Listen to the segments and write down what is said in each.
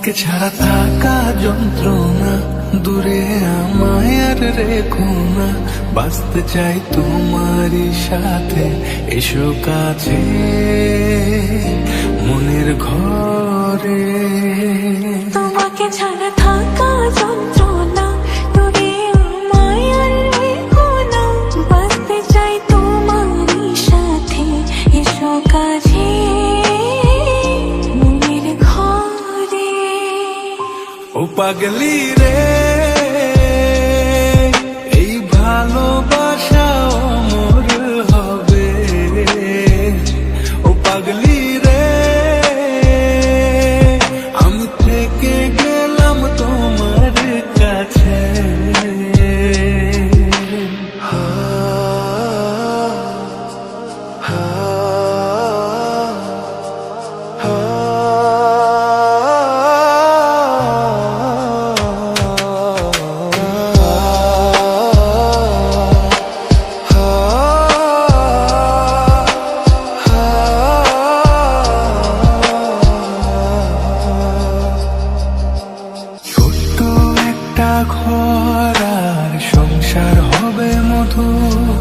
তোমাকে ছাড়া থাকা যন্ত্রণা, দূরে আমায় আর রেখো না। বাঁচতে চাই তোমারই সাথে, এসো কাছে মনের ঘরে। তোমাকে ছাড়া থাকা যন্ত্রণা, দূরে আমায় আর রেখো না। বাঁচতে চাই তোমারই সাথে, এসো কাছে মনের ঘরে। ও পাগলি রে, এই ভালোবাসা অমর হবে। ও পাগলি রে, আমি থেকে গেলাম তোমার কাছে। ঘর আর সংসার হবে মধুর,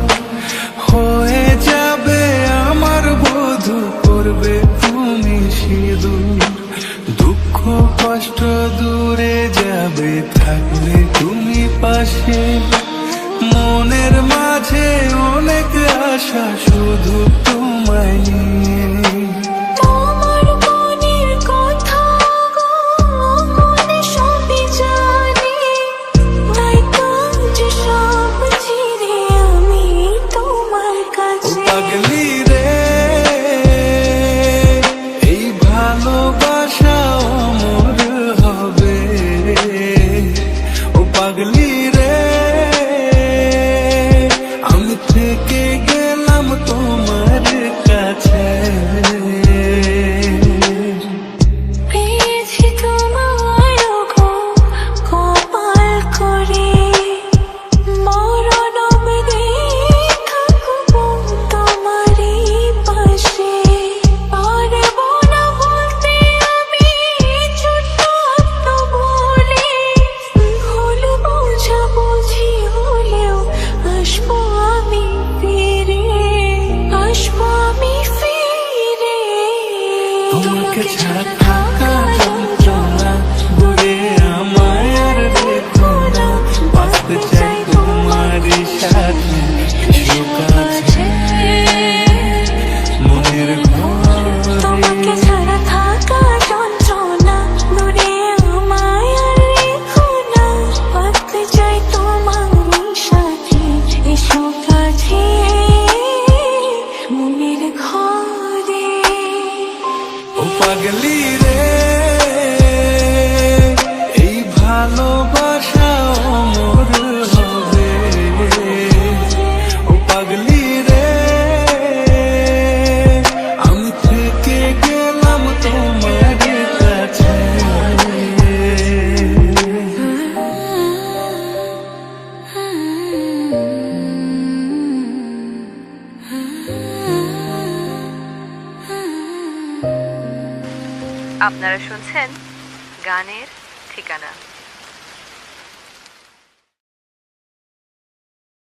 হয়ে যাবে আমার বধূ, করবে তুমি সিঁদুর। দুঃখ কষ্ট দূরে যাবে, থাকলে তুমি পাশে। মনের মাঝে অনেক আশা, শুধু তোমায় নিয়ে। পাগলি রে, এই ভালোবাসা অমর হবে। ও পাগলি রে, আমি থেকে গেলাম তোমার কাছে। তোমাকে ছাড়া থাকা যন্ত্রণা, দূরে আমায় আর রেখো না। বাঁচতে চাই তোমারই সাথে, এসো কাছে মনের ঘরে। তোমাকে ছাড়া থাকা যন্ত্রণা, দূরে আমায় আর রেখো না। বাঁচতে চাই তোমারই সাথে, এসো কাছে মনের ঘরে। ও পাগলি রে, এই ভালোবাসা অমর হবে। ও পাগলি রে, আমি থেকে গেলাম তোমার কাছে। আপনারা শুনছেন গানের ঠিকানা।